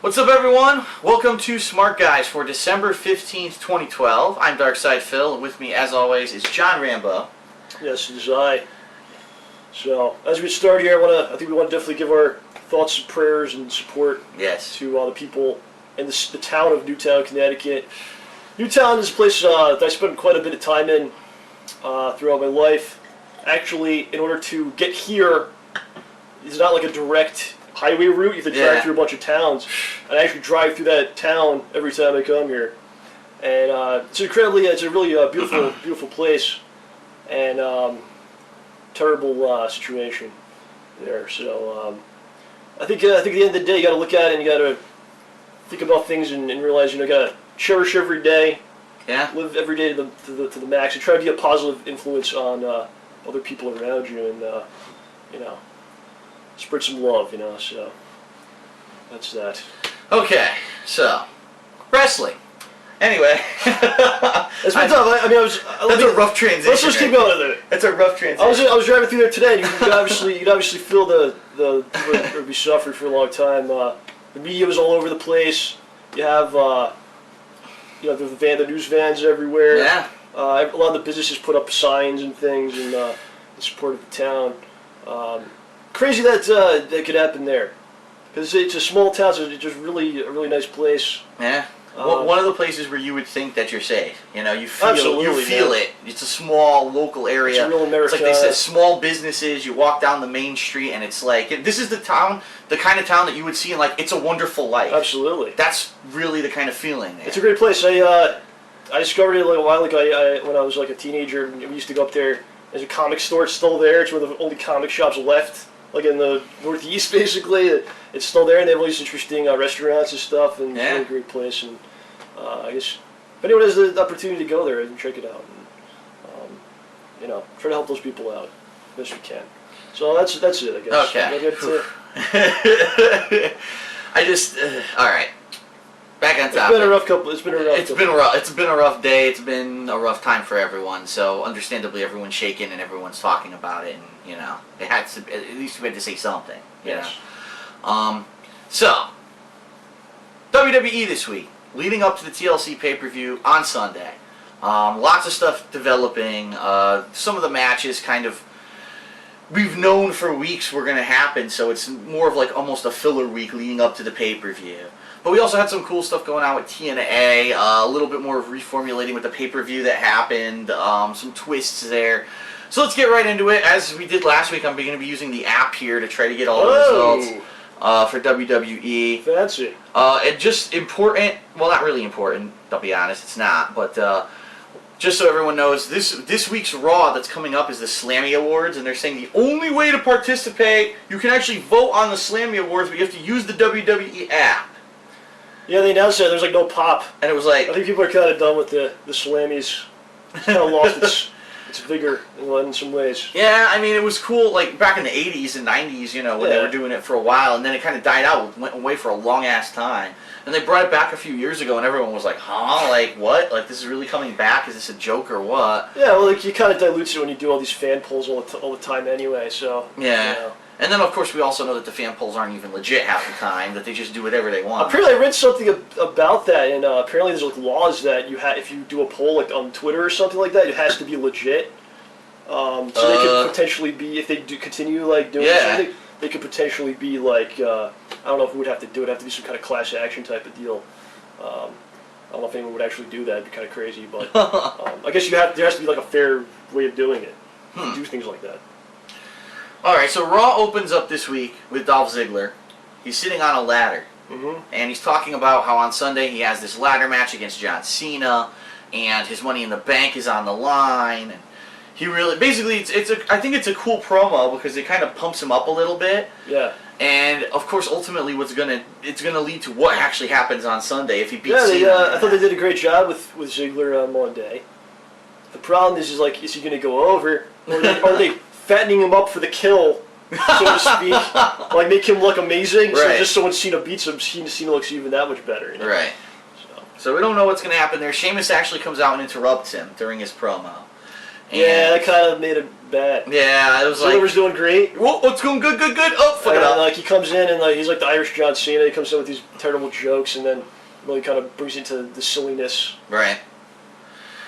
What's up, everyone? Welcome to Smark Guys for December 15th, 2012. I'm Darkside Phil, and with me, as always, is John Rambo. Yes, it is I. So, as we start here, I think we want to definitely give our thoughts and prayers and support to all the people in the town of Newtown, Connecticut. Newtown is a place that I spent quite a bit of time in throughout my life. Actually, in order to get here, it's not like a direct highway route. You have to drive through a bunch of towns. And I actually drive through that town every time I come here. And it's a really beautiful place. And terrible situation there. So I think at the end of the day, you got to look at it and you got to think about things and realize you got to cherish every day. Yeah. Live every day to the max and try to be a positive influence on other people around you and spread some love. So that's that. Okay, so wrestling. Anyway, it's been tough. That's a rough transition. Let's just keep going with it. It's a rough transition. I was driving through there today, and you could obviously feel the people that would be suffering for a long time. The media was all over the place. You have the news vans everywhere. Yeah. A lot of the businesses put up signs and things in support of the town. Crazy that could happen there, because it's a small town, so it's just a really nice place. Yeah. One of the places where you would think that you're safe. You feel it. It's a small local area. It's real America. It's like they said, small businesses. You walk down the main street, and it's like this is the kind of town that you would see in like It's a Wonderful Life. Absolutely. That's really the kind of feeling there. It's a great place. I discovered it a while ago. When I was like a teenager, and we used to go up there. There's a comic store. It's still there. It's one of the only comic shops left, like in the Northeast, basically. It's still there, and they have all these interesting restaurants and stuff, and it's a really great place. And I guess if anyone has the opportunity to go there, and check it out, and try to help those people out as best we can. So that's it, I guess. Okay. All right. Back on topic. It's been a rough couple. It's been a rough day. It's been a rough time for everyone. So understandably, everyone's shaking and everyone's talking about it, and they had to at least we had to say something. Yes. So WWE this week, leading up to the TLC pay-per-view on Sunday. Lots of stuff developing. Some of the matches we've known for weeks were going to happen, so it's more of like almost a filler week leading up to the pay-per-view. But we also had some cool stuff going on with TNA, a little bit more of reformulating with the pay-per-view that happened, some twists there. So let's get right into it. As we did last week, I'm going to be using the app here to try to get all the results for WWE. Fancy. And just important, well, not really important, I'll be honest, it's not, but just so everyone knows, this week's Raw that's coming up is the Slammy Awards, and they're saying the only way to participate, you can actually vote on the Slammy Awards, but you have to use the WWE app. Yeah, they announced that there's like no pop. And it was like, I think people are kind of done with the Slammies. It's kind of lost its vigor in some ways. Yeah, I mean, it was cool, like, back in the 80s and 90s, when they were doing it for a while, and then it kind of died out, went away for a long-ass time. And they brought it back a few years ago, and everyone was like, huh? Like, what? Like, this is really coming back? Is this a joke or what? Yeah, well, like, you kind of dilute it when you do all these fan polls all the time anyway, so... Yeah. And then, of course, we also know that the fan polls aren't even legit half the time, that they just do whatever they want. Apparently, I read something about that, and apparently there's, like, laws that if you do a poll, like, on Twitter or something like that, it has to be legit. So they could potentially be, if they do continue, like, doing something, they could potentially be, like, I don't know if we would have to do it. It would have to be some kind of class action type of deal. I don't know if anyone would actually do that. It'd be kind of crazy, but I guess there has to be, like, a fair way of doing it. Do things like that. Alright, so Raw opens up this week with Dolph Ziggler. He's sitting on a ladder. And he's talking about how on Sunday he has this ladder match against John Cena, and his Money in the Bank is on the line. And he really, basically, I think it's a cool promo because it kind of pumps him up a little bit. Yeah. And of course, ultimately, it's gonna lead to what actually happens on Sunday if he beats Cena. Yeah, I thought they did a great job with Ziggler on Monday. The problem is like, is he gonna go over, or are they fattening him up for the kill, so to speak? Like, make him look amazing, so when Cena beats him, Cena looks even that much better. Right. So we don't know what's gonna happen there. Sheamus actually comes out and interrupts him during his promo. And yeah, that kind of made it bad. Yeah, it was like... Ziggler's doing great. Whoa, it's going good. Oh, fuck it up. Like, he comes in and he's like the Irish John Cena. He comes in with these terrible jokes and then really kind of brings into the silliness. Right.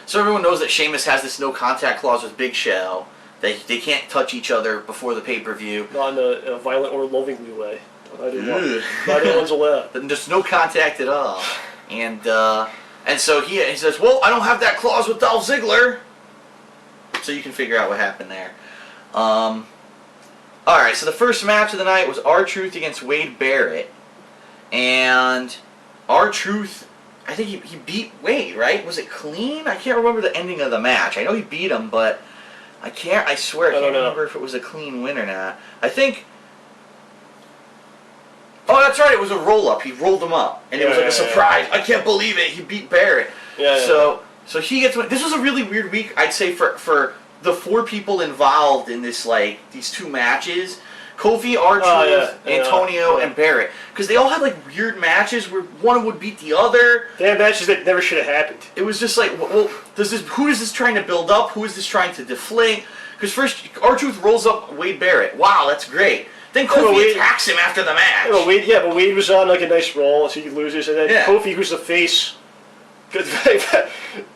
So everyone knows that Sheamus has this no contact clause with Big Show. They can't touch each other before the pay-per-view. Not in a violent or lovingly way. Neither one's allowed. There's no contact at all. And so he says, well, I don't have that clause with Dolph Ziggler. So you can figure out what happened there. Alright, so the first match of the night was RTruth against Wade Barrett. And RTruth, I think he beat Wade, right? Was it clean? I can't remember the ending of the match. I know he beat him, but I can't remember if it was a clean win or not. I think... Oh, that's right, it was a roll-up. He rolled him up. And it was like a surprise. I can't believe it. He beat Barrett. So he gets... This was a really weird week, I'd say, for the 4 people involved in this, like, these 2 matches. Kofi, RTruth, Antonio, and Barrett. Because they all had, like, weird matches where one would beat the other. They had matches that never should have happened. It was just like, well, who is this trying to build up? Who is this trying to deflate? Because first, RTruth rolls up Wade Barrett. Wow, that's great. Then Kofi attacks him after the match. But Wade was on like a nice roll, so he loses, and then Kofi, who's the face,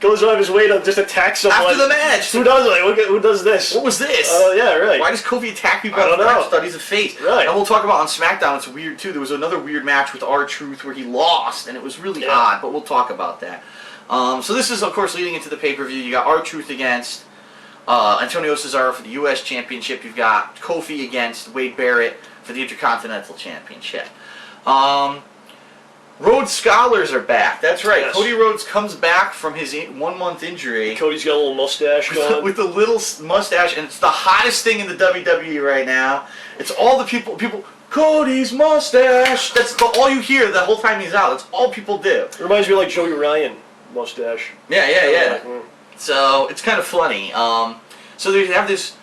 goes out of his way to just attack someone after the match. Who does it? Who does this? What was this? Yeah, right. Why does Kofi attack people after the match? Thought he's a face. Right. And we'll talk about on Smackdown. It's weird too. There was another weird match with RTruth where he lost, and it was really odd. But we'll talk about that. So this is of course leading into the pay-per-view. You got RTruth against Antonio Cesaro for the U.S. Championship. You've got Kofi against Wade Barrett for the Intercontinental Championship. Rhodes Scholars are back. That's right. Yes. Cody Rhodes comes back from his 1-month injury. Cody's got a little mustache going. With a little mustache, and it's the hottest thing in the WWE right now. It's all the people, Cody's mustache. That's all you hear the whole time he's out. That's all people do. It reminds me of like Joey Ryan mustache. Yeah. So it's kind of funny. So they have this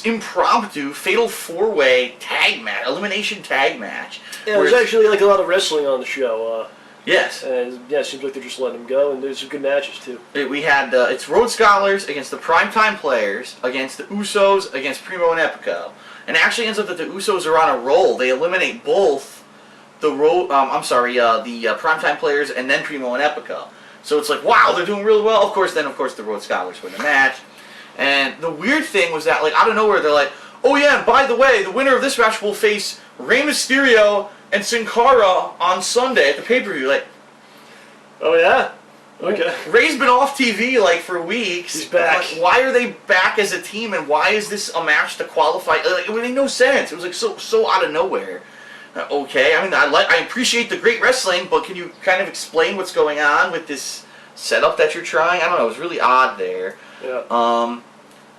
impromptu fatal 4-way tag match, elimination tag match. Yeah, there's actually like a lot of wrestling on the show. Yes. And yeah, it seems like they're just letting them go, and there's some good matches too. We had it's Rhodes Scholars against the Primetime Players, against the Usos, against Primo and Epico, and it actually ends up that the Usos are on a roll. They eliminate both the Primetime Players and then Primo and Epico. So it's like, wow, they're doing really well. Of course, the Rhodes Scholars win the match. And the weird thing was that, like, out of nowhere, they're like, oh yeah, and by the way, the winner of this match will face Rey Mysterio and Sin Cara on Sunday at the pay-per-view. Like, oh yeah? Okay. Rey's been off TV, like, for weeks. He's back. Like, why are they back as a team, and why is this a match to qualify? Like, it made no sense. It was, like, so out of nowhere. Okay, I mean, I appreciate the great wrestling, but can you kind of explain what's going on with this setup that you're trying? I don't know, it was really odd there. Yeah.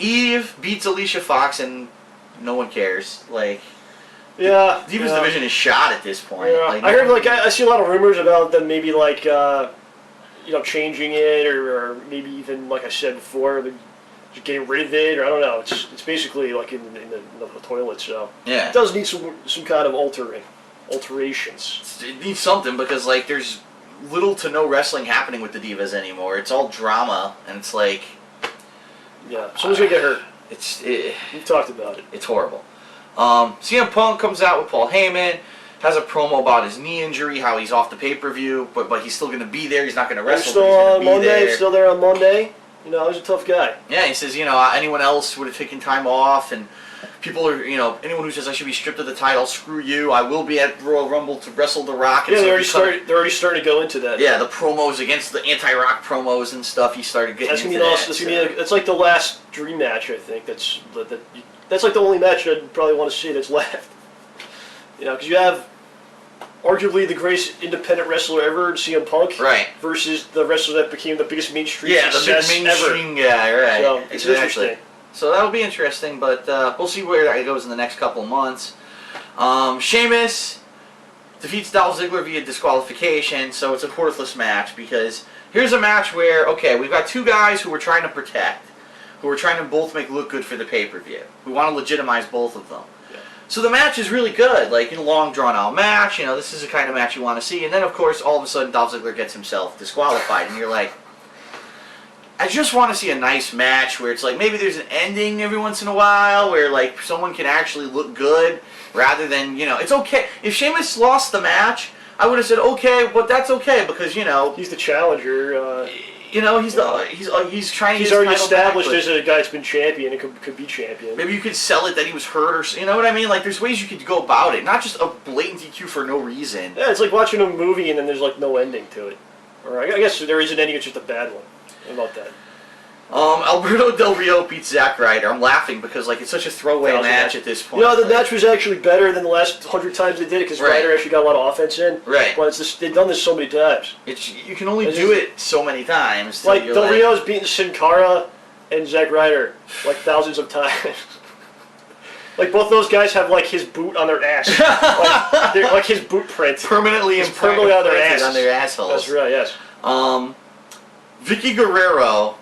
Eve beats Alicia Fox, and no one cares. Like, yeah, Divas Division is shot at this point. Yeah. Like, I heard, like, I see a lot of rumors about them maybe, like, changing it, or maybe even, like I said before, just getting rid of it, or I don't know. It's basically like in the toilet, so yeah, it does need some kind of alterations. It needs something because, like, there's little to no wrestling happening with the Divas anymore. It's all drama, and it's like, yeah, someone's gonna get hurt. We've talked about it. It's horrible. CM Punk comes out with Paul Heyman, has a promo about his knee injury, how he's off the pay-per-view, but he's still going to be there. He's not going to wrestle. Still on Monday. Still there on Monday. You know, he's a tough guy. Yeah, he says, anyone else would have taken time off, and people are, anyone who says I should be stripped of the title, screw you. I will be at Royal Rumble to wrestle The Rock. And yeah, they're already starting to go into that. Yeah, the promos against the anti-Rock promos and stuff. He started getting into that. That's like the last dream match, I think. That's like the only match I'd probably want to see that's left. Because you have arguably the greatest independent wrestler ever, CM Punk, right, versus the wrestler that became the biggest mainstream success the big mainstream guy, right? So it's interesting. So that'll be interesting, but we'll see where that goes in the next couple of months. Sheamus defeats Dolph Ziggler via disqualification, so it's a worthless match because here's a match where, okay, we've got two guys who we're trying to protect, who are trying to both make look good for the pay-per-view. We want to legitimize both of them. Yeah. So the match is really good, like a long drawn-out match. This is the kind of match you want to see. And then, of course, all of a sudden, Dolph Ziggler gets himself disqualified, and you're like, I just want to see a nice match where it's like maybe there's an ending every once in a while where like someone can actually look good rather than, it's okay. If Sheamus lost the match, I would have said okay, but that's okay because, he's the challenger. he's trying to He's already established as a guy that's been champion and could be champion. Maybe you could sell it that he was hurt or, you know what I mean? Like there's ways you could go about it, not just a blatant DQ for no reason. Yeah, it's like watching a movie and then there's like no ending to it. Or I guess there is an ending, it's just a bad one. How about that? Alberto Del Rio beats Zack Ryder. I'm laughing because like it's such a throwaway match at this point. The match was actually better than the last 100 times they did it because Ryder actually got a lot of offense in. Right. But they've done this so many times. You can only do it so many times. Like Del Rio's beaten Sin Cara and Zack Ryder like thousands of times. Like both those guys have like his boot on their ass, like his boot print permanently on their ass, on their assholes. That's right. Yes. Vicky Guerrero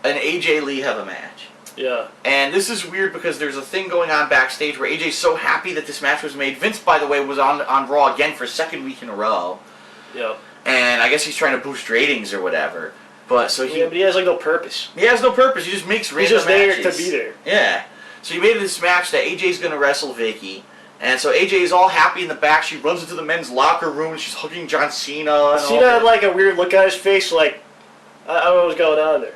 and AJ Lee have a match. Yeah. And this is weird because there's a thing going on backstage where AJ's so happy that this match was made. Vince, by the way, was on Raw again for a second week in a row. Yeah. And I guess he's trying to boost ratings or whatever. But he has like no purpose. He has no purpose. He just makes random matches. He's just there to be there. Yeah. So he made this match that AJ's going to wrestle Vicky. And so AJ is all happy in the back. She runs into the men's locker room and she's hugging John Cena. Cena had like a weird look on his face, like, I don't know what's going on there.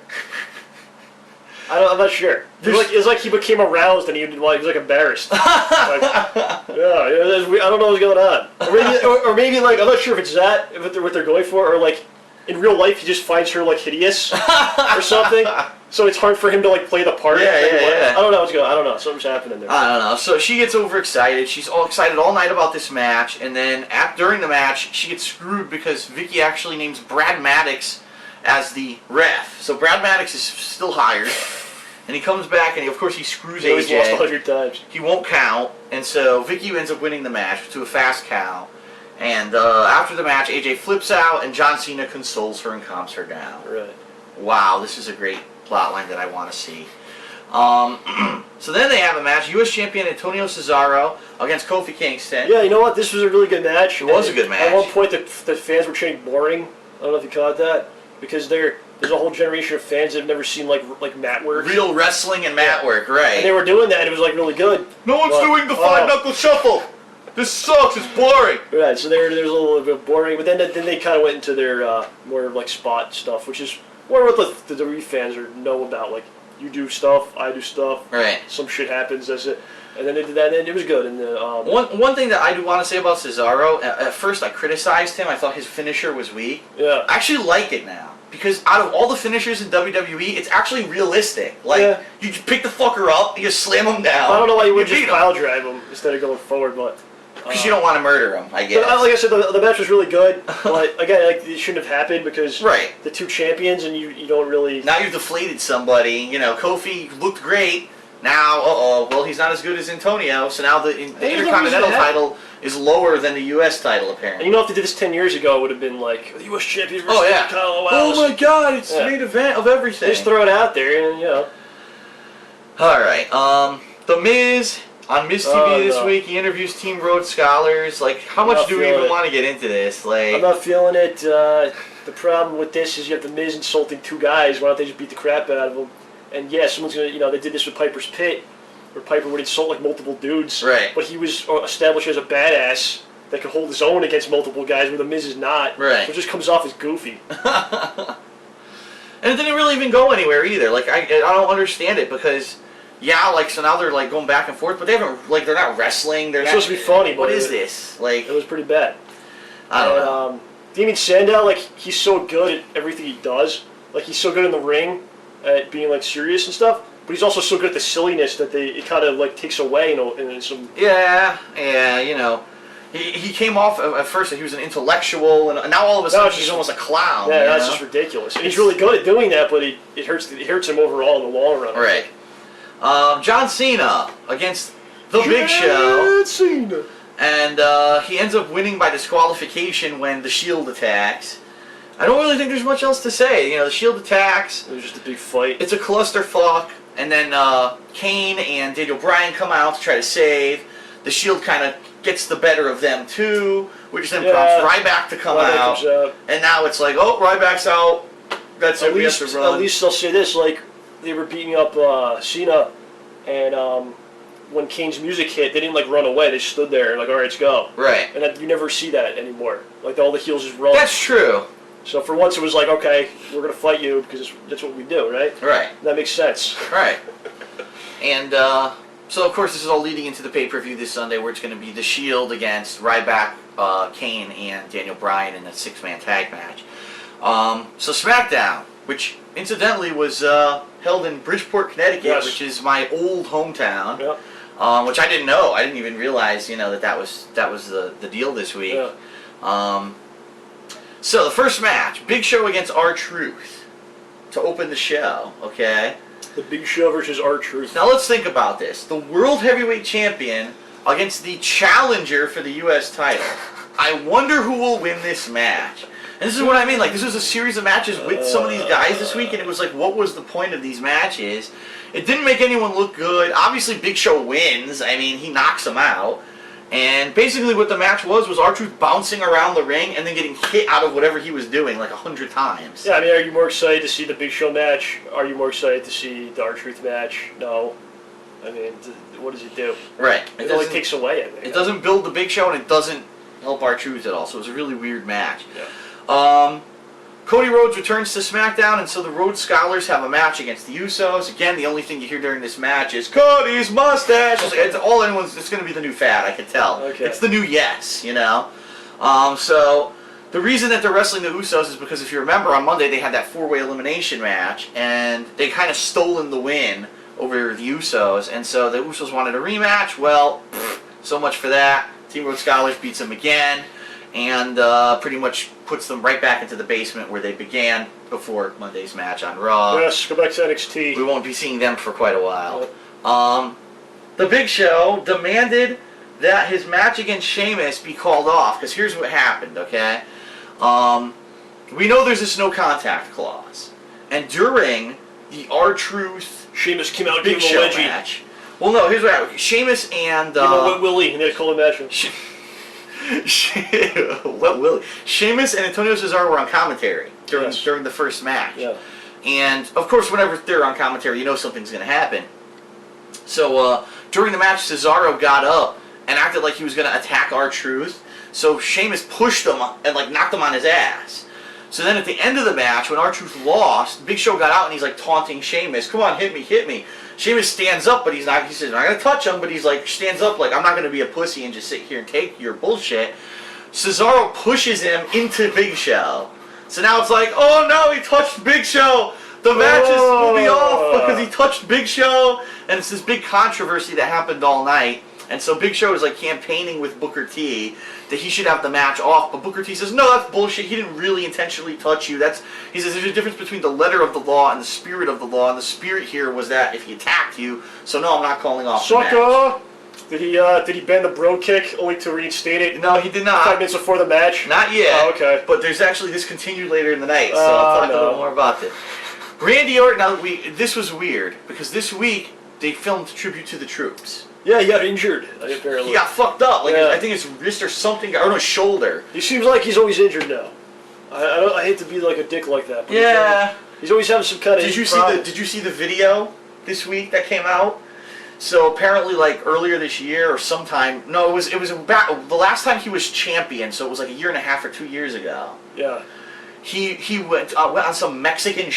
I'm not sure. It's like he became aroused and he was like embarrassed. I don't know what's going on. Or maybe like, I'm not sure if it's what they're going for, or like in real life he just finds her like hideous or something. So it's hard for him to like play the part. Yeah. I don't know what's going on. I don't know. Something's happening there. I don't know. So she gets overexcited. She's all excited all night about this match, and then during the match she gets screwed because Vicky actually names Brad Maddox as the ref. So Brad Maddox is still hired. And he comes back, and of course he screws AJ. He's lost 100 times. He won't count, and so Vicky ends up winning the match to a fast count. And after the match, AJ flips out, and John Cena consoles her and calms her down. Right. Wow, this is a great plotline that I want to see. So then they have a match: U.S. Champion Antonio Cesaro against Kofi Kingston. Yeah, you know what? This was a really good match. It was a good match. At one point, the fans were chanting "boring." I don't know if you caught that because there's a whole generation of fans that have never seen like mat work. Real wrestling and mat work, right. And they were doing that, and it was like really good. No one's doing the five-knuckle shuffle! This sucks, it's boring! Right, so there's a little bit boring, but then they kind of went into their more like spot stuff, which is more what the WWE fans know about. Like, you do stuff, I do stuff, right. Some shit happens, that's it. And then they did that, and it was good. And one thing that I do want to say about Cesaro, at first I criticized him. I thought his finisher was weak. Yeah. I actually like it now. Because out of all the finishers in WWE, it's actually realistic. Like, you just pick the fucker up, you just slam him down. I don't know why you wouldn't just pile drive him instead of going forward, but... Because you don't want to murder him, I guess. But, like I said, the match was really good. But, again, it shouldn't have happened because the two champions, and you don't really... Now you've deflated somebody. You know, Kofi looked great. Now, well, he's not as good as Antonio, so now the Intercontinental title is lower than the U.S. title, apparently. And if they did this 10 years ago, it would have been like, the U.S. champion versus Oh my god, it's the main event of everything. Just throw it out there, and, Alright, The Miz, on Miz TV this week, he interviews Team Rhodes Scholars. Like, how much do we even want to get into this? Like, I'm not feeling it. The problem with this is you have The Miz insulting two guys. Why don't they just beat the crap out of them? And someone's going to, they did this with Piper's Pit, where Piper would insult like multiple dudes. Right. But he was established as a badass that could hold his own against multiple guys, where The Miz is not. Right. So it just comes off as goofy. And it didn't really even go anywhere either. Like, I don't understand it because, so now they're like going back and forth, but they haven't, like, they're not wrestling. They're not supposed to be funny, but what is this? Like, it was pretty bad. I don't know. Damien Sandow, like, he's so good at everything he does. Like, he's so good in the ring at being like serious and stuff, but he's also so good at the silliness that it kind of like takes away, in some. He came off at first that he was an intellectual, and now all of a sudden he's almost a clown. Yeah, that's just ridiculous. And he's really good at doing that, but it hurts him overall in the long run. Right. John Cena against the Big Show. Cena. And he ends up winning by disqualification when the Shield attacks. I don't really think there's much else to say. The Shield attacks. It was just a big fight. It's a clusterfuck. And then Kane and Daniel Bryan come out to try to save. The Shield kind of gets the better of them too, which then prompts Ryback to come out. And now it's like, Ryback's out. That's what we have to run. At least I'll say this, like, they were beating up Cena, and when Kane's music hit, they didn't, like, run away. They stood there, like, all right, let's go. Right. And you never see that anymore. Like, all the heels just run. That's true. So for once, it was like, okay, we're going to fight you because that's what we do, right? Right. That makes sense. Right. And, so, of course, this is all leading into the pay-per-view this Sunday, where it's going to be The Shield against Ryback, Kane, and Daniel Bryan in a 6-man tag match. So Smackdown, which incidentally was held in Bridgeport, Connecticut, yes. which is my old hometown. Yep. Which I didn't know. I didn't even realize, that was the deal this week. Yeah. So the first match, Big Show against RTruth to open the show. Okay. The Big Show versus RTruth. Now let's think about this: the World Heavyweight Champion against the challenger for the U.S. title. I wonder who will win this match. And this is what I mean. Like, this was a series of matches with some of these guys this week, and it was like, what was the point of these matches? It didn't make anyone look good. Obviously, Big Show wins. I mean, he knocks him out. And basically what the match was RTruth bouncing around the ring and then getting hit out of whatever he was doing like 100 times. Yeah, I mean, are you more excited to see the Big Show match? Are you more excited to see the RTruth match? No. I mean, what does it do? Right. It only takes away, I think. It doesn't build the Big Show, and it doesn't help RTruth at all. So it was a really weird match. Yeah. Cody Rhodes returns to SmackDown, and so the Rhodes Scholars have a match against the Usos. Again, the only thing you hear during this match is Cody's mustache. It's all anyone's. It's going to be the new fad. I can tell. Okay. It's the new yes. So the reason that they're wrestling the Usos is because if you remember on Monday they had that 4-way elimination match, and they kind of stolen the win over the Usos, and so the Usos wanted a rematch. Well, so much for that. Team Rhodes Scholars beats them again, and pretty much puts them right back into the basement where they began before Monday's match on Raw. Yes, go back to NXT. We won't be seeing them for quite a while. The Big Show demanded that his match against Sheamus be called off, because here's what happened, okay? We know there's this no contact clause, and during the RTruth Sheamus came out and Big gave him a Show wedgie. match. Well, no, here's what happened. Sheamus and Willie, and they called him match. What Willie? Sheamus and Antonio Cesaro were on commentary during the first match. Yeah. And, of course, whenever they're on commentary, you know something's going to happen. So, during the match, Cesaro got up and acted like he was going to attack RTruth. So, Sheamus pushed him and, knocked him on his ass. So then at the end of the match, when RTruth lost, Big Show got out and he's, taunting Sheamus. Come on, hit me, hit me. Sheamus stands up, but he's not. He says, I'm not going to touch him, but he's, stands up like, I'm not going to be a pussy and just sit here and take your bullshit. Cesaro pushes him into Big Show. So now it's like, oh no, he touched Big Show. The match will be off because he touched Big Show. And it's this big controversy that happened all night. And so Big Show is campaigning with Booker T that he should have the match off. But Booker T says, no, that's bullshit. He didn't really intentionally touch you. He says there's a difference between the letter of the law and the spirit of the law. And the spirit here was that if he attacked you. So no, I'm not calling off the match. Did he bend the bro kick only to reinstate it? No, he did not. 5 minutes before the match? Not yet. Oh, okay. But there's actually this continued later in the night, so I'll talk a little more about this. Randy Orton. Now this was weird because this week they filmed Tribute to the Troops. Yeah, he got injured. Apparently, he got fucked up. I think his wrist or something, or no, his shoulder. He seems like he's always injured now. I hate to be like a dick like that. But yeah. He's always having some kind of. Did you see the video this week that came out? So apparently, earlier this year or sometime. No, it was about the last time he was champion. So it was a year and a half or 2 years ago. Yeah. He went on some Mexican news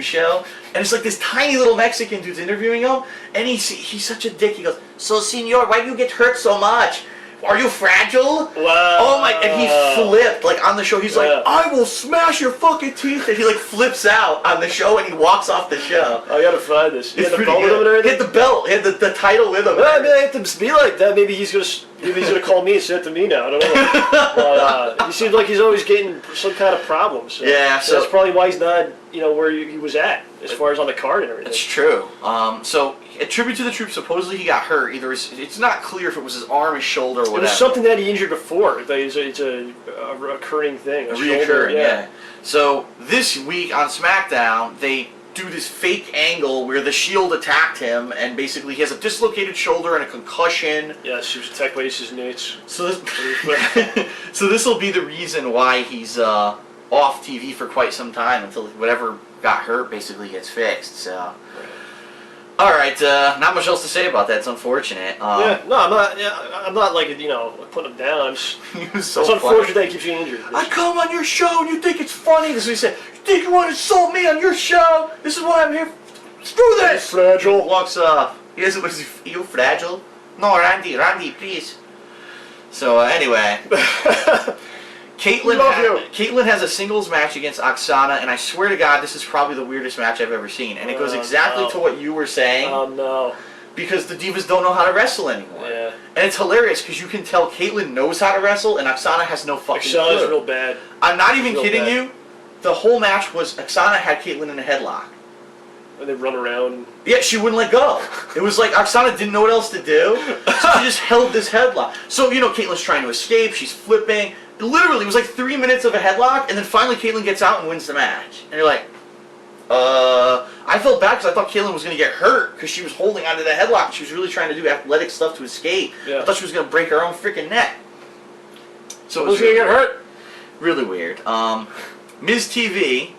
show, and it's this tiny little Mexican dude's interviewing him, and he's such a dick. He goes, "So, senor, why do you get hurt so much? Are you fragile?" Wow. Oh my! And he flipped on the show. He's like, "I will smash your fucking teeth!" And he flips out on the show, and he walks off the show. I gotta find this. He had the belt with him and everything. He had the belt. He had the title with him. Well, I mean, I have to be like that. Maybe he's gonna call me and send it to me now. I don't know. But he seems like he's always getting some kind of problem. So, yeah. So that's probably why he's not, where he was at as far as on the card and everything. It's true. So a Tribute to the Troops, supposedly he got hurt. Either it's not clear if it was his arm, his shoulder, or whatever. It was something that he injured before. It's a recurring thing. Reoccurring, yeah. So this week on SmackDown, they do this fake angle where the Shield attacked him, and basically he has a dislocated shoulder and a concussion. Yes, he was attacked by Ace's Nates. So this will be the reason why he's off TV for quite some time until whatever got hurt basically gets fixed. So, all right, not much else to say about that. It's unfortunate. Yeah, no, I'm not. Yeah, I'm not like putting him down. It's unfortunate that he keeps getting injured. I come on your show and you think it's funny. This is what he said. You think you want to insult me on your show? This is why I'm here. Screw this. Fragile. Walks off. Yes, was you fragile? No, Randy, please. So anyway. Caitlyn has a singles match against Oksana, and I swear to God, this is probably the weirdest match I've ever seen. And it goes exactly to what you were saying. Oh, no. Because the Divas don't know how to wrestle anymore. Yeah. And it's hilarious because you can tell Caitlyn knows how to wrestle, and Oksana has no fucking clue. Oksana's real bad. I'm not even kidding you. The whole match was Oksana had Caitlyn in a headlock. And they run around. Yeah, she wouldn't let go. It was like Oksana didn't know what else to do, so she just held this headlock. So, Caitlyn's trying to escape, she's flipping. Literally, it was like 3 minutes of a headlock, and then finally Caitlyn gets out and wins the match. And you're like, I felt bad because I thought Caitlyn was going to get hurt because she was holding onto the headlock. She was really trying to do athletic stuff to escape. Yeah. I thought she was going to break her own freaking neck. So it was going to get hurt? Really weird. Ms. TV,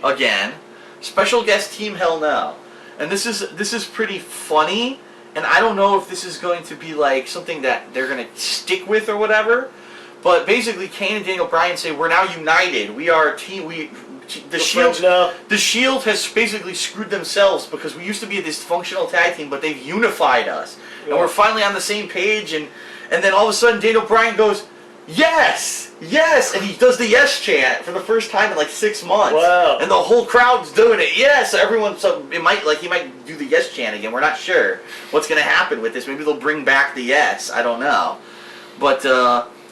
again. Special guest team, hell no. And this is pretty funny, and I don't know if this is going to be like something that they're going to stick with or whatever. But basically, Kane and Daniel Bryan say we're now united. We are a team. The Shield has basically screwed themselves because we used to be a dysfunctional tag team, but they've unified us, and we're finally on the same page. And then all of a sudden, Daniel Bryan goes, "Yes, yes," and he does the yes chant for the first time in like 6 months. Wow! And the whole crowd's doing it. Yes, he might do the yes chant again. We're not sure what's going to happen with this. Maybe they'll bring back the yes. I don't know, but.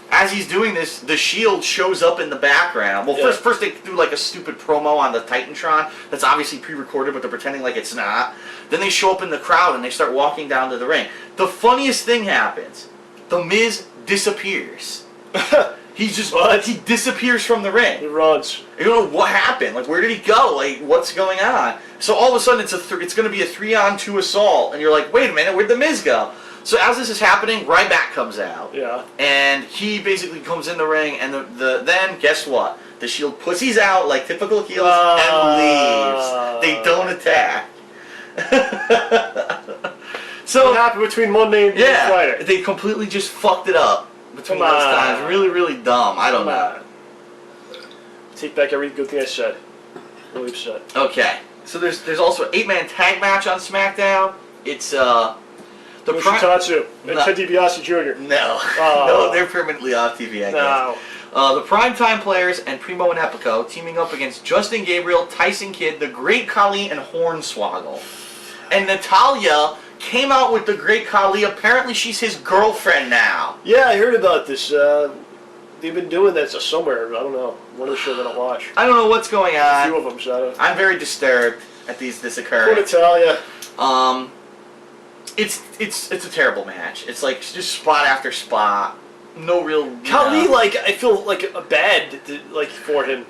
As he's doing this, the Shield shows up in the background. Well, first they do like a stupid promo on the Titantron that's obviously pre-recorded, but they're pretending like it's not. Then they show up in the crowd and they start walking down to the ring. The funniest thing happens. The Miz disappears. He disappears from the ring. He runs. You don't know what happened. Like, where did he go? Like, what's going on? So all of a sudden, it's going to be a 3-on-2 assault, and you're like, wait a minute, where'd the Miz go? So as this is happening, Ryback comes out. Yeah. And he basically comes in the ring, and then guess what? The Shield pussies out like typical heels and leaves. They don't attack. So what happened between Monday and Friday? They completely just fucked it up between those times. Really, really dumb. I don't know. Take back every good thing I said. Really upset. Okay. So there's also an 8-man tag match on SmackDown. It's Yoshitatsu and Ted DiBiase Jr. No. No, they're permanently off TV, I guess. The Primetime Players and Primo and Epico teaming up against Justin Gabriel, Tyson Kidd, The Great Khali, and Hornswoggle. And Natalya came out with The Great Khali. Apparently she's his girlfriend now. Yeah, I heard about this. They've been doing that somewhere. I don't know. One of the shows I don't watch. I don't know what's going on. A few of them, so I'm very disturbed at this occurring. Poor Natalya. It's a terrible match. It's like just spot after spot. No real. Khali, I feel like bad for him.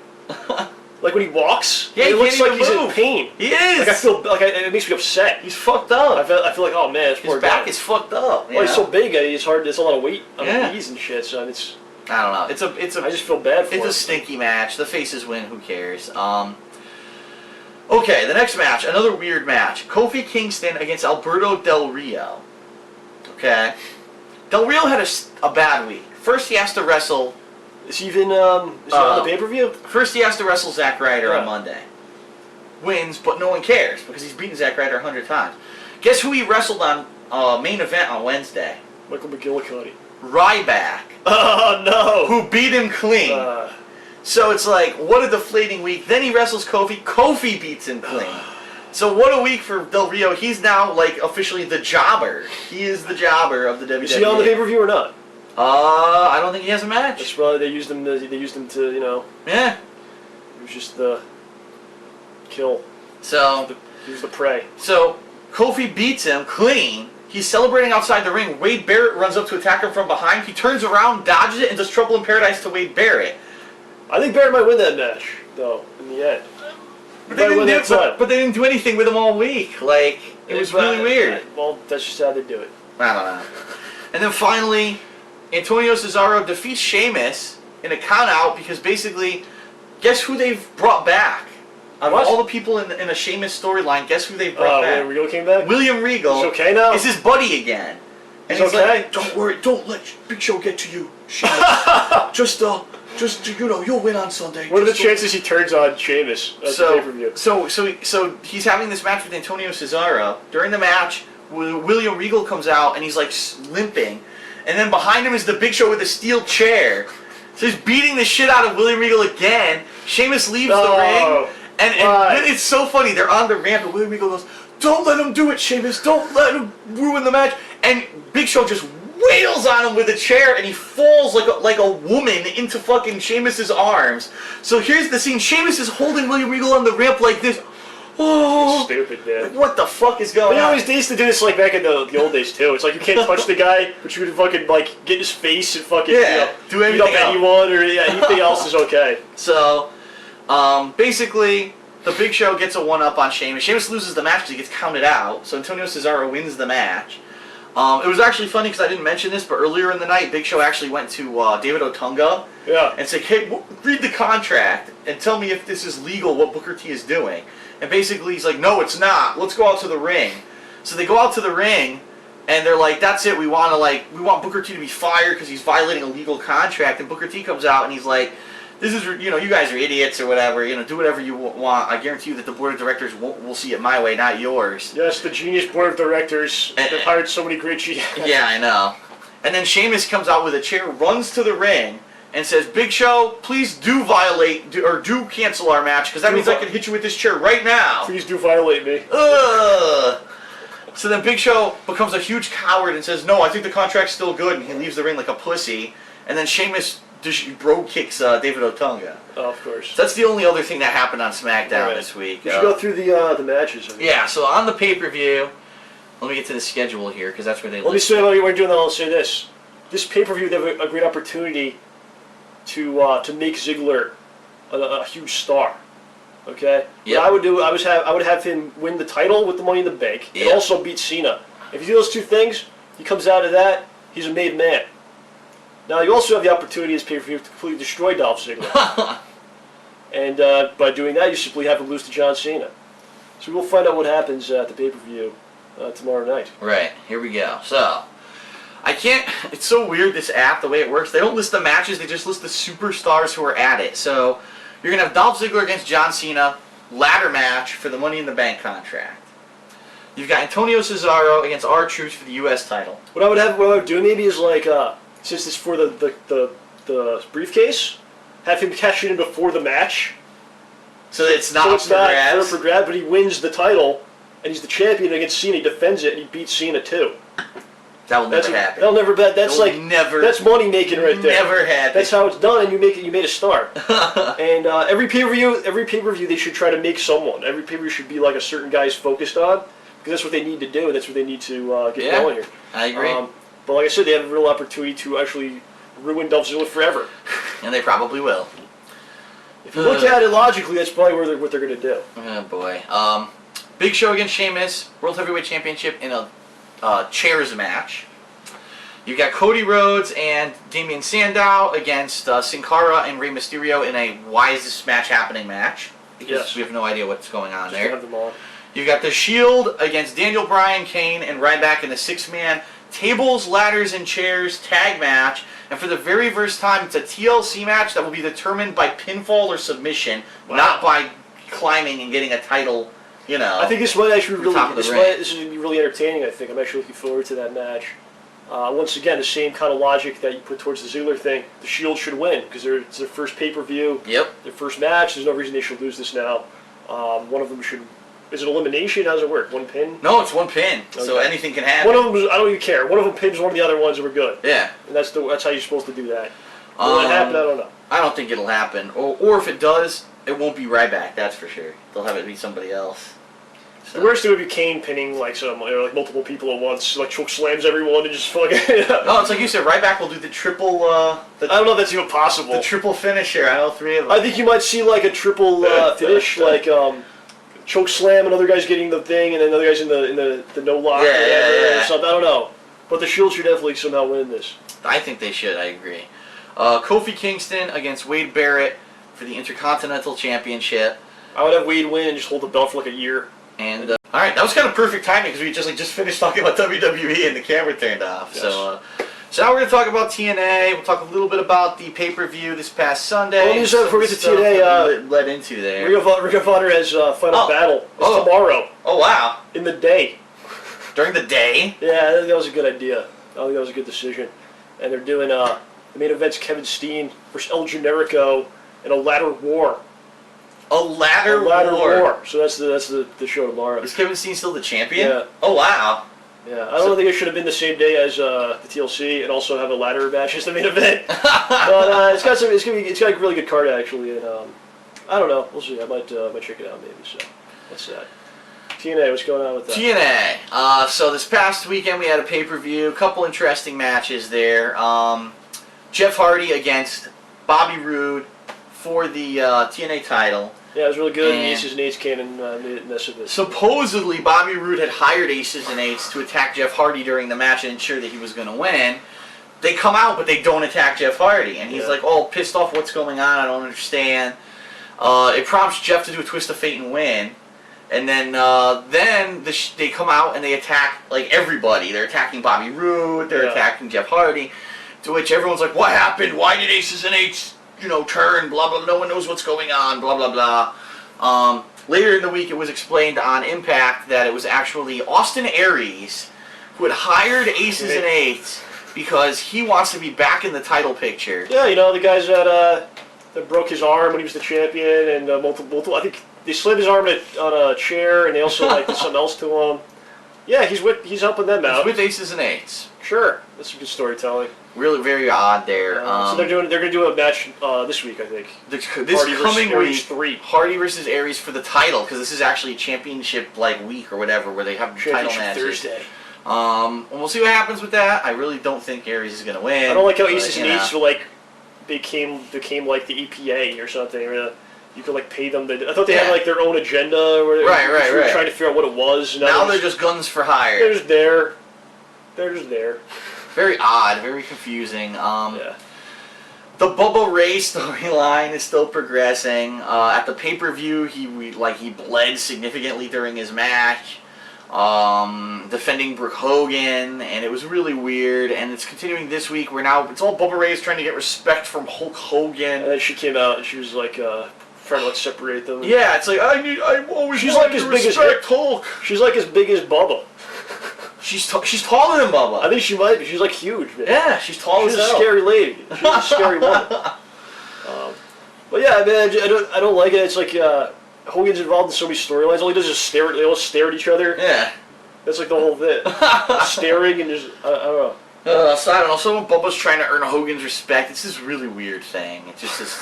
Like when he walks, yeah, it looks like he's move. in pain. He is. Like I feel it makes me upset. He's fucked up. I feel like, oh man, his back is fucked up. Well, he's so big. It's hard. It's a lot of weight on his knees and shit. So it's. I don't know. It's a. I just feel bad for him. It's a stinky match. The faces win. Who cares? Okay, the next match, another weird match. Kofi Kingston against Alberto Del Rio. Okay. Del Rio had a bad week. First, he has to wrestle. Is he even on the pay-per-view? First, he has to wrestle Zack Ryder on Monday. Wins, but no one cares because he's beaten Zack Ryder 100 times. Guess who he wrestled on main event on Wednesday? Michael McGillicuddy. Ryback. Oh, no. Who beat him clean. So it's like, what a deflating week. Then he wrestles Kofi. Kofi beats him clean. So what a week for Del Rio. He's now officially the jobber. He is the jobber of the WWE. Is he on the pay-per-view or not? I don't think he has a match. That's probably they used him to Yeah. He was just the kill. So he was the prey. So Kofi beats him clean. He's celebrating outside the ring. Wade Barrett runs up to attack him from behind. He turns around, dodges it, and does Trouble in Paradise to Wade Barrett. I think Barrett might win that match, though, in the end. But they didn't do anything with him all week. It was really weird. Well, that's just how they do it. I don't know. And then finally, Antonio Cesaro defeats Sheamus in a count-out because basically guess who they've brought back? Out of What? all the people in a Sheamus storyline, guess who they brought back? William Regal came back? William Regal. He's okay now? Is his buddy again. And He's okay? like, don't worry, don't let Big Show get to you, Sheamus. just you'll win on Sunday. What are the chances he turns on Sheamus at the pay-per-view? So he's having this match with Antonio Cesaro. During the match, William Regal comes out and he's like limping, and then behind him is the Big Show with a steel chair. So he's beating the shit out of William Regal again. Sheamus leaves the ring, and it's so funny. They're on the ramp, and William Regal goes, "Don't let him do it, Sheamus. Don't let him ruin the match." And Big Show just wails on him with a chair, and he falls like a woman into fucking Sheamus's arms. So here's the scene: Sheamus is holding William Regal on the ramp like this. Oh, it's stupid, man. Like, what the fuck is going on? They used to do this like back in the old days too. It's like you can't touch the guy, but you can fucking like get in his face and fucking do anything else. Anyone or anything else is okay. So, basically, the Big Show gets a one-up on Sheamus. Sheamus loses the match because he gets counted out. So Antonio Cesaro wins the match. It was actually funny because I didn't mention this, but earlier in the night, Big Show actually went to David Otunga and said, "Hey, read the contract and tell me if this is legal, what Booker T is doing." And basically he's like, "No, it's not. Let's go out to the ring." So they go out to the ring, and they're like, "That's it. We want Booker T to be fired because he's violating a legal contract." And Booker T comes out and he's like, "This is, you guys are idiots or whatever. Do whatever you want. I guarantee you that the board of directors will see it my way, not yours." Yes, the genius board of directors that hired so many great GMs. Yeah, I know. And then Sheamus comes out with a chair, runs to the ring, and says, "Big Show, please do do cancel our match, because that means I can hit you with this chair right now. Please do violate me." So then Big Show becomes a huge coward and says, "No, I think the contract's still good," and he leaves the ring like a pussy. And then Sheamus bro kicks David Otunga. Oh, of course. So that's the only other thing that happened on Smackdown this week. We should go through the matches. Yeah, so on the pay-per-view, let me get to the schedule here, because that's where they Let me say what we're doing, then I'll say this. This pay-per-view, they have a great opportunity to make Ziggler a huge star. Okay? Yep. What I would do, I would have him win the title with the Money in the Bank, and also beat Cena. If you do those two things, he comes out of that, he's a made man. Now, you also have the opportunity as pay-per-view to completely destroy Dolph Ziggler. And by doing that, you simply have him lose to John Cena. So we'll find out what happens at the pay-per-view tomorrow night. Right, here we go. So, it's so weird, this app, the way it works. They don't list the matches, they just list the superstars who are at it. So, you're going to have Dolph Ziggler against John Cena, ladder match for the Money in the Bank contract. You've got Antonio Cesaro against RTruth for the U.S. title. What I would do maybe is like, since it's for the briefcase, have him cash it in before the match. So it's not for grabs, but he wins the title, and he's the champion against Cena. He defends it, and he beats Cena too. That will never happen. That'll never. That's that's money making right there. Never happen. That's how it's done, and you made a star. And every pay-per-view, they should try to make someone. Every pay-per-view should be like a certain guy's focused on, because that's what they need to do. That's what they need to get going here. I agree. But like I said, they have a real opportunity to actually ruin Dolph Ziggler forever. And they probably will. If you look at it logically, that's probably what they're going to do. Oh boy. Big Show against Sheamus, World Heavyweight Championship in a chairs match. You've got Cody Rhodes and Damian Sandow against Sin Cara and Rey Mysterio in a why is this match happening match. Because we have no idea what's going on there. Have them all. You've got The Shield against Daniel Bryan, Kane, and Ryback in a 6-man tables, ladders, and chairs tag match. And for the very first time, it's a TLC match that will be determined by pinfall or submission, not by climbing and getting a title, I think this might actually this is going to be really entertaining, I think. I'm actually looking forward to that match. Once again, the same kind of logic that you put towards the Ziggler thing. The Shield should win, because it's their first pay-per-view. Yep. Their first match. There's no reason they should lose this now. One of them should... Is it elimination? How does it work? One pin? No, it's one pin, so anything can happen. One of them, I don't even care. One of them pins one of the other ones, and we're good. Yeah. And that's how you're supposed to do that. Will it happen? I don't know. I don't think it'll happen. Or if it does, it won't be Ryback, that's for sure. They'll have it be somebody else. So. The worst it would be Kane pinning like multiple people at once, like choke slams everyone and just fucking... No, it's like you said, Ryback will do the triple... I don't know if that's even possible. The triple finisher, I know 3 of them. I think you might see like a triple finish, like... choke slam, another guy's getting the thing, and another guy's in the no lock or something. I don't know. But the Shield should definitely somehow win this. I think they should, I agree. Kofi Kingston against Wade Barrett for the Intercontinental Championship. I would have Wade win and just hold the belt for like a year. And all right, that was kind of perfect timing because we just finished talking about WWE and the camera turned off. Yes. So now we're going to talk about TNA. We'll talk a little bit about the pay-per-view this past Sunday. Well, before we get to TNA, led into there. Ring of Honor has Final Battle. It's tomorrow. Oh, wow. In the day. During the day? Yeah, I think that was a good idea. I think that was a good decision. And they're doing, the main event's Kevin Steen versus El Generico in a ladder war. A ladder war? So that's the show tomorrow. Is Kevin Steen still the champion? Yeah. Oh, wow. Yeah, I don't think it should have been the same day as the TLC and also have a ladder match as the main event. But it's got a really good card actually, and I don't know. We'll see. I might check it out maybe. So what's that? TNA, what's going on with that? TNA. So this past weekend we had a pay-per-view. A couple interesting matches there. Jeff Hardy against Bobby Roode for the TNA title. Yeah, it was really good. And Aces and Eights came and made it mess of it. Supposedly, Bobby Roode had hired Aces and Eights to attack Jeff Hardy during the match and ensure that he was going to win. They come out, but they don't attack Jeff Hardy. And he's like, oh, pissed off, what's going on? I don't understand. It prompts Jeff to do a twist of fate and win. And then they come out and they attack like everybody. They're attacking Bobby Roode. They're attacking Jeff Hardy. To which everyone's like, what happened? Why did Aces and Eights turn, blah, blah, no one knows what's going on, blah, blah, blah. Later in the week, it was explained on Impact that it was actually Austin Aries who had hired Aces and Eights because he wants to be back in the title picture. Yeah, the guys that broke his arm when he was the champion, and multiple. I think they slammed his arm on a chair, and they also did something else to him. Yeah, he's helping them out. He's with Aces and Eights. Sure, that's some good storytelling. Really, very odd there. So they're going to do a match this week, I think. This Hardy coming week, 3. Hardy versus Aries for the title, because this is actually a championship week or whatever, where they have title matches. Thursday. And we'll see what happens with that. I really don't think Aries is going to win. I don't like how Aces and Eights became like the EPA or something. Or you could pay them. I thought they had their own agenda. Where they were trying to figure out what it was. Now they're just guns for hire. They're just there. They're just there. Very odd, very confusing. The Bubba Ray storyline is still progressing. At the pay-per-view, he bled significantly during his match, defending Brooke Hogan, and it was really weird. And it's continuing this week, where now it's all Bubba Ray is trying to get respect from Hulk Hogan. And then she came out and she was trying to separate them. Yeah, it's like I always she's wanted as to big respect as Hulk. She's as big as Bubba. She's taller than Bubba. I think she might be. She's huge, man. Yeah, she's tall as hell. She's a scary lady. She's a scary woman. But yeah, man, I don't like it. It's Hogan's involved in so many storylines. All he does is stare. They all stare at each other. Yeah. That's the whole bit. Staring and just I don't know. So I don't know. So when Bubba's trying to earn Hogan's respect, it's this really weird thing. It's just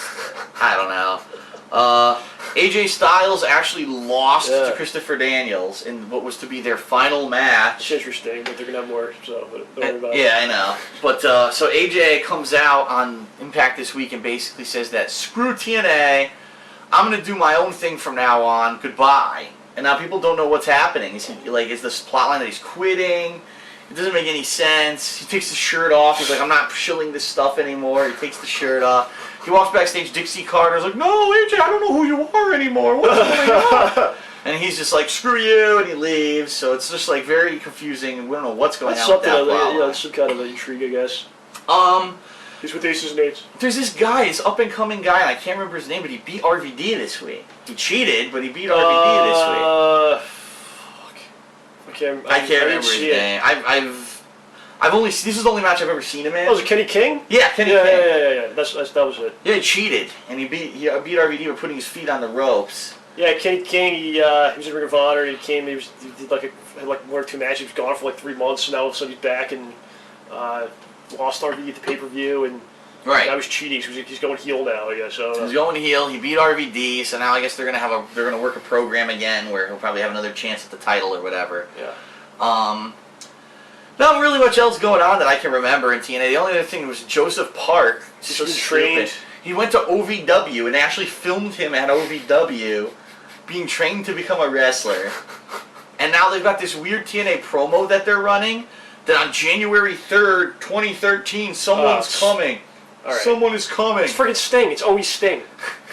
I don't know. AJ Styles actually lost to Christopher Daniels in what was to be their final match. It's interesting, but they're gonna have more. So don't worry about it. Yeah, I know. But so AJ comes out on Impact this week and basically says that screw TNA, I'm gonna do my own thing from now on. Goodbye. And now people don't know what's happening. Is this plotline that he's quitting? It doesn't make any sense. He takes his shirt off. He's like, I'm not shilling this stuff anymore. He takes the shirt off. He walks backstage. Dixie Carter's like, no, AJ, I don't know who you are anymore. What's going on? And he's just like, screw you, and he leaves. So it's just very confusing. We don't know what's going on with that plotline. Yeah, it's some kind of intrigue, I guess. He's with Aces and Eights. There's this guy, this up-and-coming guy, and I can't remember his name, but he beat RVD this week. He cheated, but he beat RVD this week. I can't remember his name. I've only this is the only match I've ever seen him in. Oh, was it Kenny King? Yeah, Kenny King. Yeah. That was it. Yeah, he cheated, and he beat RVD by putting his feet on the ropes. Yeah, Kenny King. He was in Ring of Honor. He came. He did had 1 or 2 matches. He was gone for 3 months. And now all of a sudden he's back and lost RVD at the pay-per-view and. Right. Now he's cheating. So he's going heel now, I guess. So, he's going heel. He beat RVD, so now I guess they're gonna work a program again where he'll probably have another chance at the title or whatever. Yeah. Not really much else going on that I can remember in TNA. The only other thing was Joseph Park. So trained. He went to OVW and they actually filmed him at OVW being trained to become a wrestler. And now they've got this weird TNA promo that they're running that on January 3rd, 2013, someone's coming. All right. Someone is coming. It's freaking Sting. It's always Sting.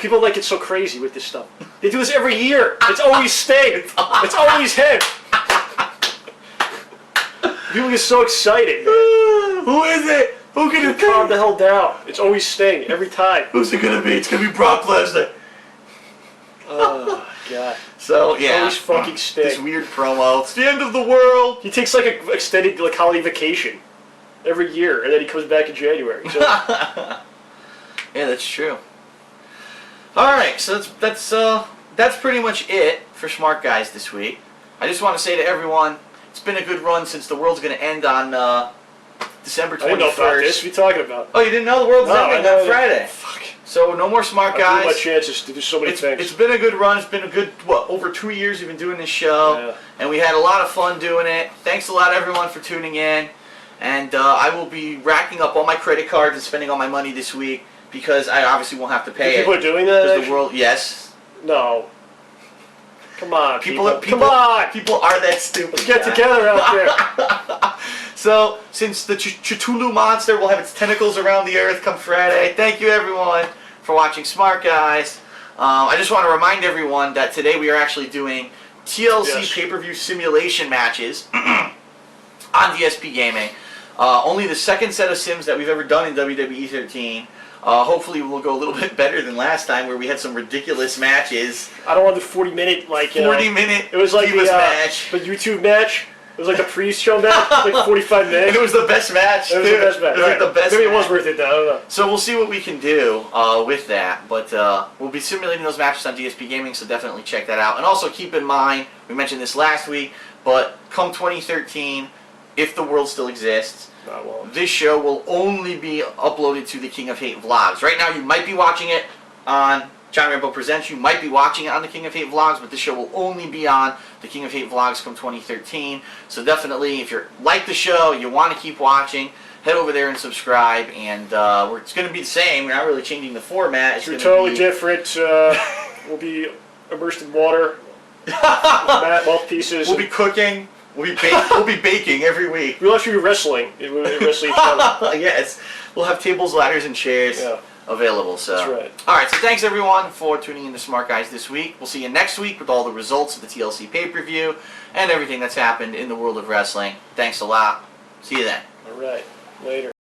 People like it so crazy with this stuff. They do this every year. It's always Sting. It's always him. People get so excited. Who is it? Who can it be? Calm the hell down. It's always Sting every time. Who's it gonna be? It's gonna be Brock Lesnar. Oh God. So yeah, always fucking Sting. This weird promo. It's the end of the world. He takes like an extended holiday vacation every year, and then he comes back in January. So. Yeah, that's true. All right, so that's pretty much it for Smart Guys this week. I just want to say to everyone, it's been a good run since the world's going to end on December 21st. I didn't know about this. What are you talking about? Oh, you didn't know the world's ending on Friday? Fuck. So no more Smart Guys. I blew my chances to do so many things. It's been a good run. It's been a good, over 2 years we've been doing this show. Yeah. And we had a lot of fun doing it. Thanks a lot, everyone, for tuning in. And I will be racking up all my credit cards and spending all my money this week because I obviously won't have to pay People are doing that? Because the world, yes. No. Come on, people are that stupid. Let's get together out there. So, since the Cthulhu monster will have its tentacles around the earth come Friday, thank you everyone for watching Smart Guys. I just want to remind everyone that today we are actually doing TLC pay-per-view simulation matches on DSP Gaming. Only the second set of sims that we've ever done in WWE 13. Hopefully we'll go a little bit better than last time where we had some ridiculous matches. I don't want the 40-minute, 40-minute it was like match. The YouTube match. It was like the pre-show match, like 45 minutes. And it was the best match. It was the best match. It was like the best Maybe match. It was worth it though, I don't know. So we'll see what we can do with that. But we'll be simulating those matches on DSP Gaming, so definitely check that out. And also keep in mind, we mentioned this last week, but come 2013, if the world still exists, this show will only be uploaded to the King of Hate vlogs. Right now, you might be watching it on John Rambo Presents. You might be watching it on the King of Hate vlogs, but this show will only be on the King of Hate vlogs come 2013. So definitely, if you like the show, you want to keep watching, head over there and subscribe. And it's going to be the same. We're not really changing the format. It's totally different. We'll be immersed in water. Mouthpieces. We'll be cooking. We'll be baking every week. We'll actually be wrestling. We'll wrestle each other. Yes. We'll have tables, ladders, and chairs available. So. That's right. All right. So thanks everyone for tuning in to Smart Guys this week. We'll see you next week with all the results of the TLC pay-per-view and everything that's happened in the world of wrestling. Thanks a lot. See you then. All right. Later.